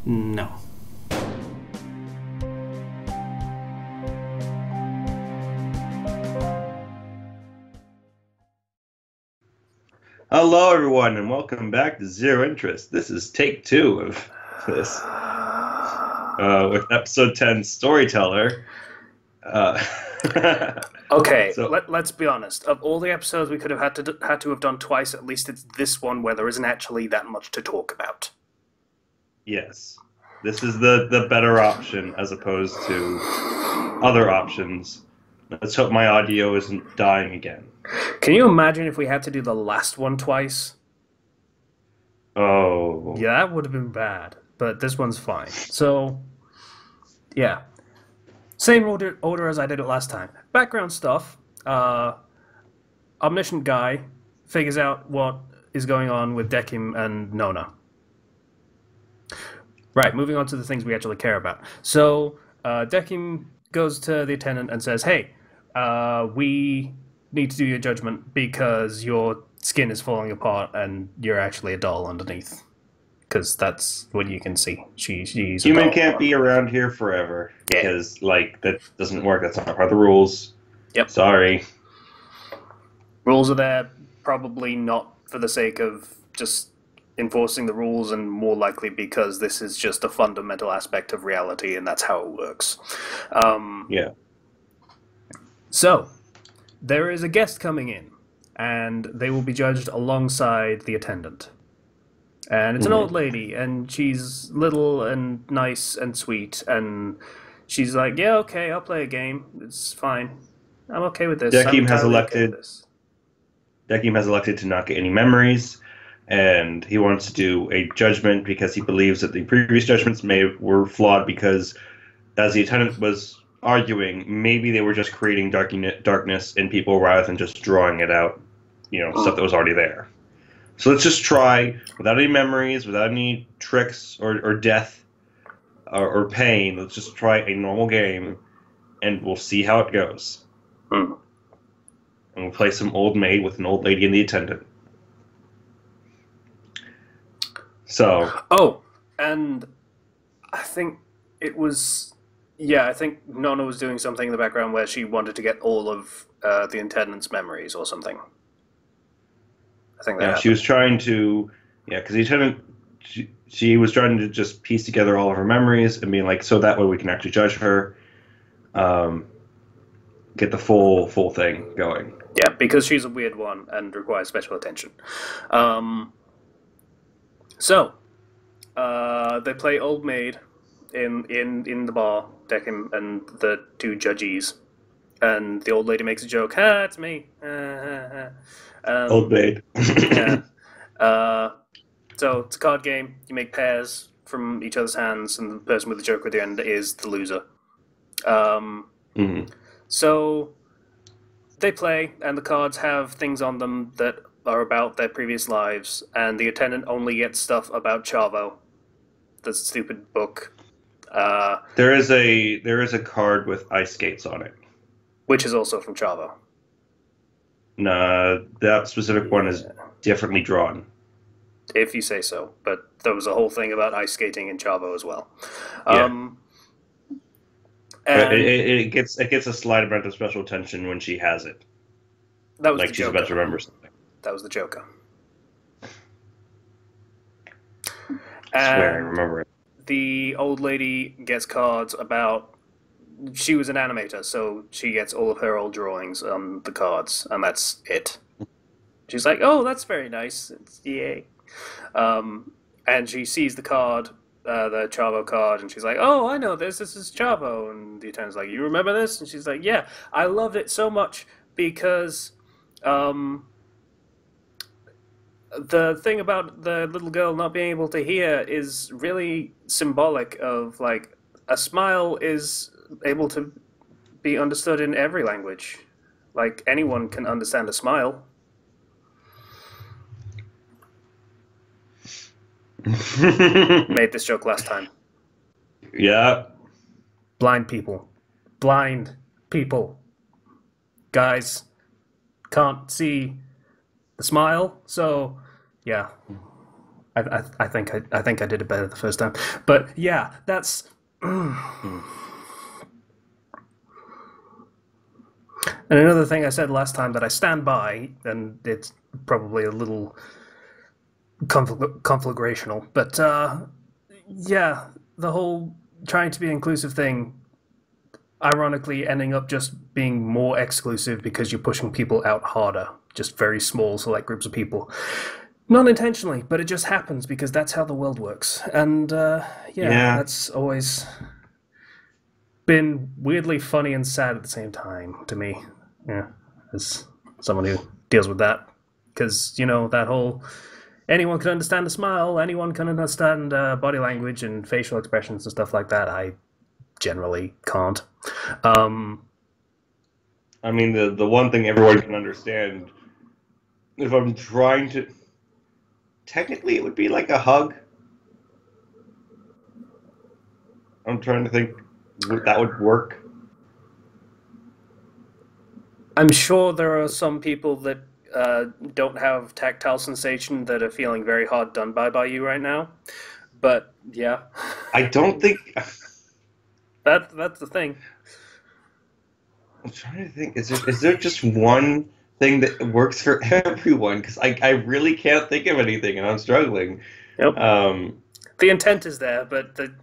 No. Hello, everyone, and welcome back to Zero Interest. This is take two of this with episode 10 Storyteller. Uh, Okay, so, let's be honest. Of all the episodes we could have had to have done twice, at least it's this one where there isn't actually that much to talk about. yes, this is the better option as opposed to other options. Let's hope my audio isn't dying again. Can you imagine if we had to do the last one twice? Oh, Yeah, that would have been bad. But this one's fine. So, yeah. Same order as I did it last time. Background stuff. Omniscient guy figures out what is going on with Dekim and Nona. Right, moving on to the things we actually care about. So, Dekim goes to the attendant and says, "Hey, we need to do your judgment because your skin is falling apart and you're actually a doll underneath. Because that's what you can see. She's a human doll." can't be around here forever Yeah. because, like, that doesn't work. That's not part of the rules. Yep. Sorry. Rules are there probably not for the sake of just enforcing the rules, and more likely because this is just a fundamental aspect of reality, and that's how it works. Yeah. So, there is a guest coming in, and they will be judged alongside the attendant. And it's an old Mhm. lady, and she's little and nice and sweet, and she's like, "Yeah, okay, I'll play a game. It's fine. I'm okay with this. I'm Dekim has entirely okay with elected this." Dekim has elected to not get any memories, and he wants to do a judgment because he believes that the previous judgments were flawed because, as the attendant was arguing, maybe they were just creating darkness in people rather than just drawing it out, stuff that was already there. So let's just try, without any memories, without any tricks or death or pain, let's just try a normal game, and we'll see how it goes. Hmm. And we'll play some old maid with an old lady and the attendant. So, Oh, and I think it was. Yeah, I think Nona was doing something in the background where she wanted to get all of the attendant's memories or something. I think that yeah, she was happened. trying to, yeah, because the attendant, she was trying to just piece together all of her memories and being like, so that way we can actually judge her, um, get the full thing going. Yeah, because she's a weird one and requires special attention. Um, so, they play Old Maid in the bar, Deckim and the two judges. And the old lady makes a joke. "Ah, it's me." Old maid. Yeah. Uh, so it's a card game. You make pairs from each other's hands, and the person with the joker at the end is the loser. Um, Mhm. so they play, and the cards have things on them that are about their previous lives, and the attendant only gets stuff about Chavo, the stupid book, There is a card with ice skates on it. which is also from Chavo. Nah, that specific one is Yeah, differently drawn. if you say so. But there was a whole thing about ice skating in Chavo as well. Yeah. Um, But it, and it, it gets a slight amount of special attention when she has it, that was the like she's about Joker. to remember something. That was the Joker. I swear I And remember it. the old lady gets cards about. She was an animator, so she gets all of her old drawings on the cards, and that's it. She's like, "Oh, that's very nice. It's, yay!" And she sees the card, the Chavo card, and she's like, "Oh, I know this. This is Chavo." And the attendant's like, "You remember this?" And she's like, "Yeah, I loved it so much because um, the thing about the little girl not being able to hear is really symbolic of like a smile is able to be understood in every language. Like anyone can understand a smile." Made this joke last time. Yeah. Blind people. Blind people. Guys can't see the smile, so yeah. I think I did it better the first time. But yeah, that's. Hmm. And another thing I said last time that I stand by, and it's probably a little conflagrational, but yeah, the whole trying to be inclusive thing, ironically ending up just being more exclusive because you're pushing people out harder, just very small select groups of people. Not intentionally, but it just happens because that's how the world works. And yeah, Yeah, that's always been weirdly funny and sad at the same time to me. Yeah, as someone who deals with that, because that whole anyone can understand a smile, anyone can understand body language and facial expressions and stuff like that. I generally can't. Um, I mean the one thing everyone can understand, if I'm trying to, technically it would be like a hug. I'm trying to think that would work. I'm sure there are some people that don't have tactile sensation that are feeling very hard done by you right now. But yeah, I don't think. that's the thing. I'm trying to think. Is there just one thing that works for everyone? Because I really can't think of anything, and I'm struggling. Yep. Um, The intent is there, but the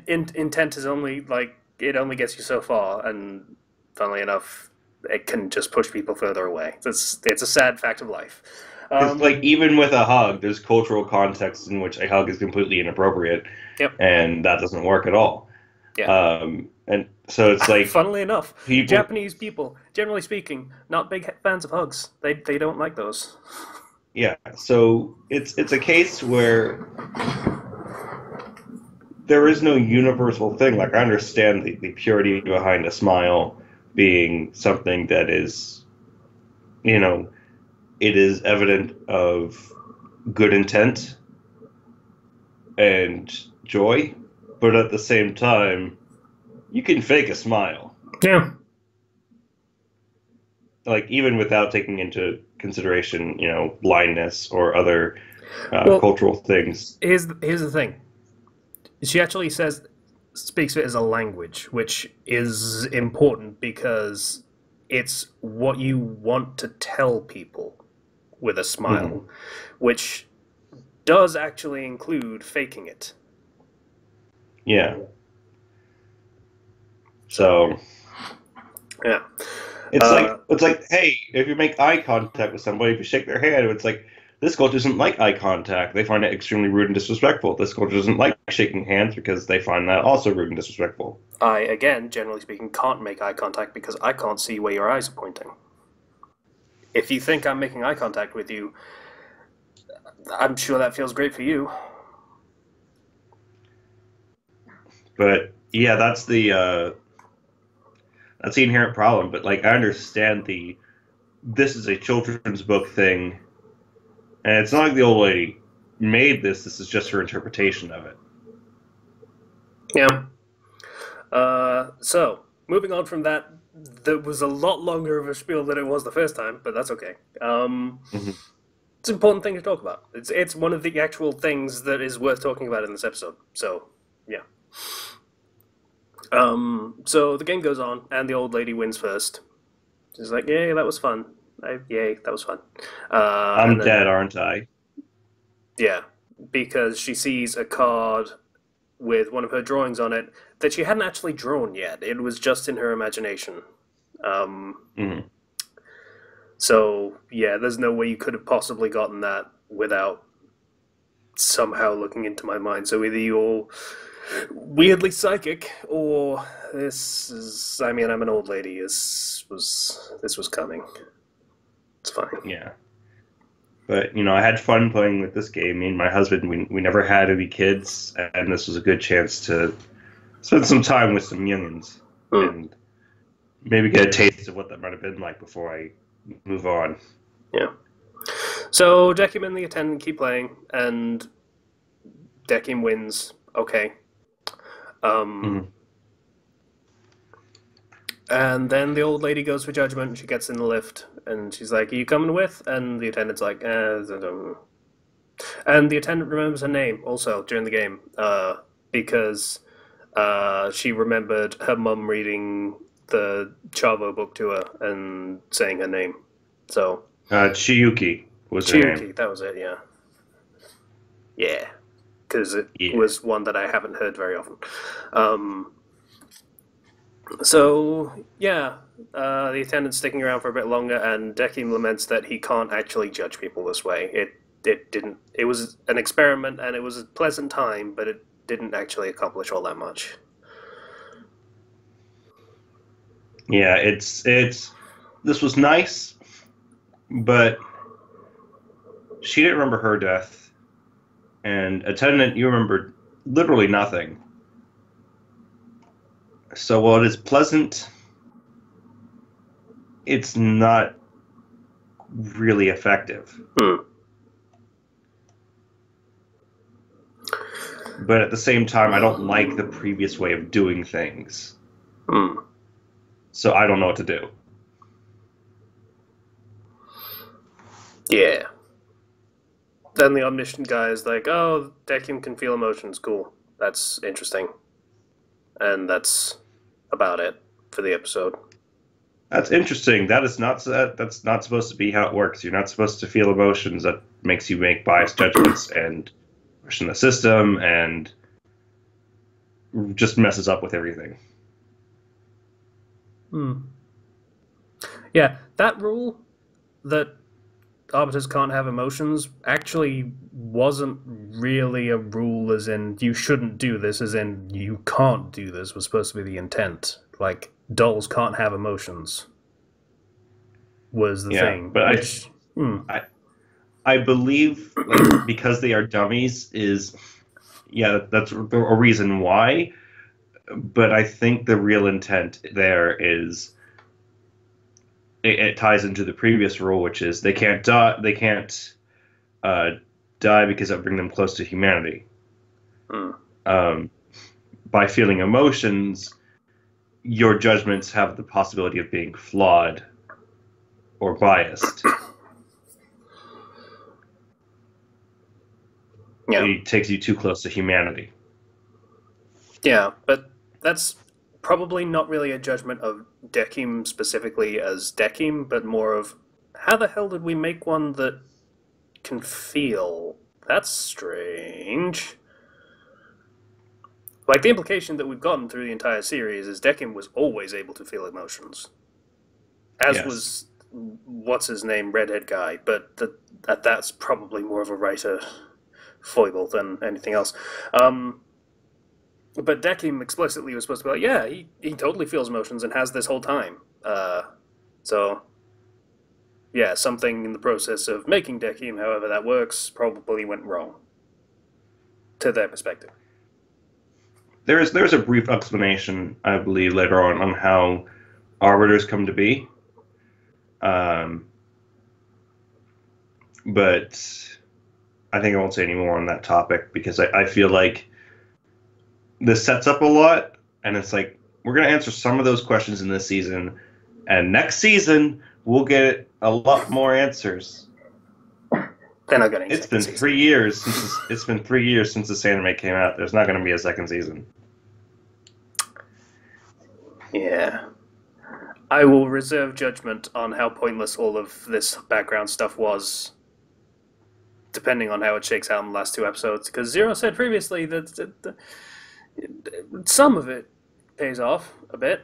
intent is only like it only gets you so far, and funnily enough, it can just push people further away. It's a sad fact of life. because like Um, even with a hug, there's cultural contexts in which a hug is completely inappropriate, yep. and that doesn't work at all. Yeah. And so it's like Funnily enough, people, Japanese people, generally speaking, not big fans of hugs. They don't like those. yeah. So it's a case where there is no universal thing. Like I understand the purity behind a smile being something that is, you know, it is evident of good intent and joy, but at the same time, you can fake a smile. Yeah. Like even without taking into consideration, blindness or other Well, cultural things. here's the thing. She actually speaks of it as a language, which is important because it's what you want to tell people with a Mhm. smile, which does actually include faking it. Yeah. So So yeah. it's Uh, like it's like, hey, if you make eye contact with somebody, if you shake their hand, it's like this culture doesn't like eye contact. They find it extremely rude and disrespectful. This culture doesn't like shaking hands because they find that also rude and disrespectful. I again, generally speaking, can't make eye contact because I can't see where your eyes are pointing. If you think I'm making eye contact with you, I'm sure that feels great for you. But yeah, that's the inherent problem. But like I understand the this is a children's book thing, and it's not like the old lady made this. This is just her interpretation of it. Yeah. So moving on from that, that was a lot longer of a spiel than it was the first time, but that's okay. Hmm. It's an important thing to talk about. It's one of the actual things that is worth talking about in this episode. So yeah. So the game goes on, and the old lady wins first. She's like, "Yay, that was fun! Yay, that was fun!" And I'm then dead, aren't I? yeah, because she sees a card with one of her drawings on it that she hadn't actually drawn yet. It was just in her imagination. Um, Hmm. so yeah, there's no way you could have possibly gotten that without somehow looking into my mind. So either you're weirdly psychic, or this is. I mean, I'm an old lady. This was coming. It's fine. Yeah. But I had fun playing with this game. Me and my husband, we never had any kids, and this was a good chance to spend some time with some youngins Hmm. and maybe get a taste of what that might have been like before I move on. Yeah. So Dekim and the attendant keep playing, and Dekim wins. Okay. Um, Hmm. and then the old lady goes for judgment. And she gets in the lift, and she's like, "Are you coming with?" And the attendant's like, And the attendant remembers her name also during the game, because she remembered her mum reading the Chavo book to her and saying her name. So Chiyuki was her name. Chiyuki, that was it. Yeah, yeah, because it Yeah. was one that I haven't heard very often. So yeah, the attendant's sticking around for a bit longer, and Dekim laments that he can't actually judge people this way. It didn't. It was an experiment, and it was a pleasant time, but it didn't actually accomplish all that much. Yeah, it's this was nice, but she didn't remember her death, and attendant, you remembered literally nothing. So while it is pleasant, it's not really effective. But at the same time, I don't like the previous way of doing things. So I don't know what to do. Yeah. Then the omniscient guy is like, "Oh, Dekim can feel emotions. Cool. That's interesting." And that's about it for the episode. That's interesting. That's not supposed to be how it works. You're not supposed to feel emotions. That makes you make biased judgments and question the system and just messes up with everything. Yeah, that rule that arbiters can't have emotions actually wasn't really a rule, as in you shouldn't do this, as in you can't do this, was supposed to be the intent. Like, dolls can't have emotions was the thing. But I believe, like, because they are dummies is, that's a reason why. But I think the real intent there is it ties into the previous rule, which is they can't die. They can't die because it would bring them close to humanity. By feeling emotions, your judgments have the possibility of being flawed or biased. Yeah. It takes you too close to humanity. Yeah, but that's probably not really a judgment of Dekim specifically as Dekim, but more of how the hell did we make one that can feel? That's strange. Like, the implication that we've gotten through the entire series is Dekim was always able to feel emotions. As was, what's his name, redhead guy, but that's probably more of a writer foible than anything else. But Dekim explicitly was supposed to be like, yeah, he totally feels emotions and has this whole time. So, yeah, something in the process of making Dekim, however that works, probably went wrong. To their perspective. There's a brief explanation, I believe, later on how arbiters come to be. But I think I won't say any more on that topic because I feel like this sets up a lot, and it's like we're going to answer some of those questions in this season, and next season we'll get a lot more answers. They're not getting. It's been 3 years since it's been 3 years since this anime came out. There's not going to be a second season. Yeah. I will reserve judgment on how pointless all of this background stuff was, depending on how it shakes out in the last 2 episodes. Because Zero said previously that some of it pays off a bit.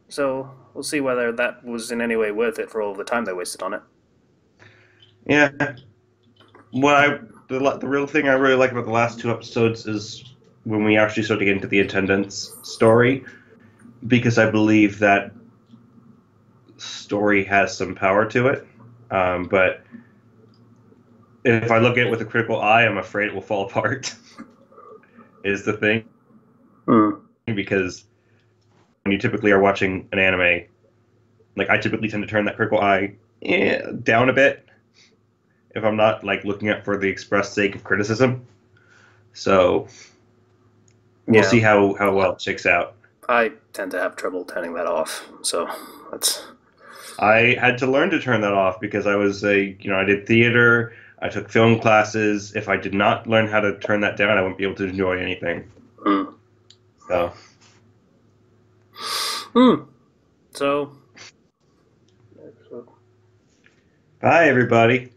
So we'll see whether that was in any way worth it for all of the time they wasted on it. Yeah. The real thing I really like about the last 2 episodes is when we actually start to get into the attendance story, because I believe that story has some power to it. But if I look at it with a critical eye, I'm afraid it will fall apart. Is the thing. Because when you typically are watching an anime, like I typically tend to turn that critical eye down a bit if I'm not like looking at for the express sake of criticism. So we'll see how well it shakes out. I tend to have trouble turning that off, so that's. I had to learn to turn that off because I was I did theater, I took film classes. If I did not learn how to turn that down, I wouldn't be able to enjoy anything. Mm. So, So bye, everybody.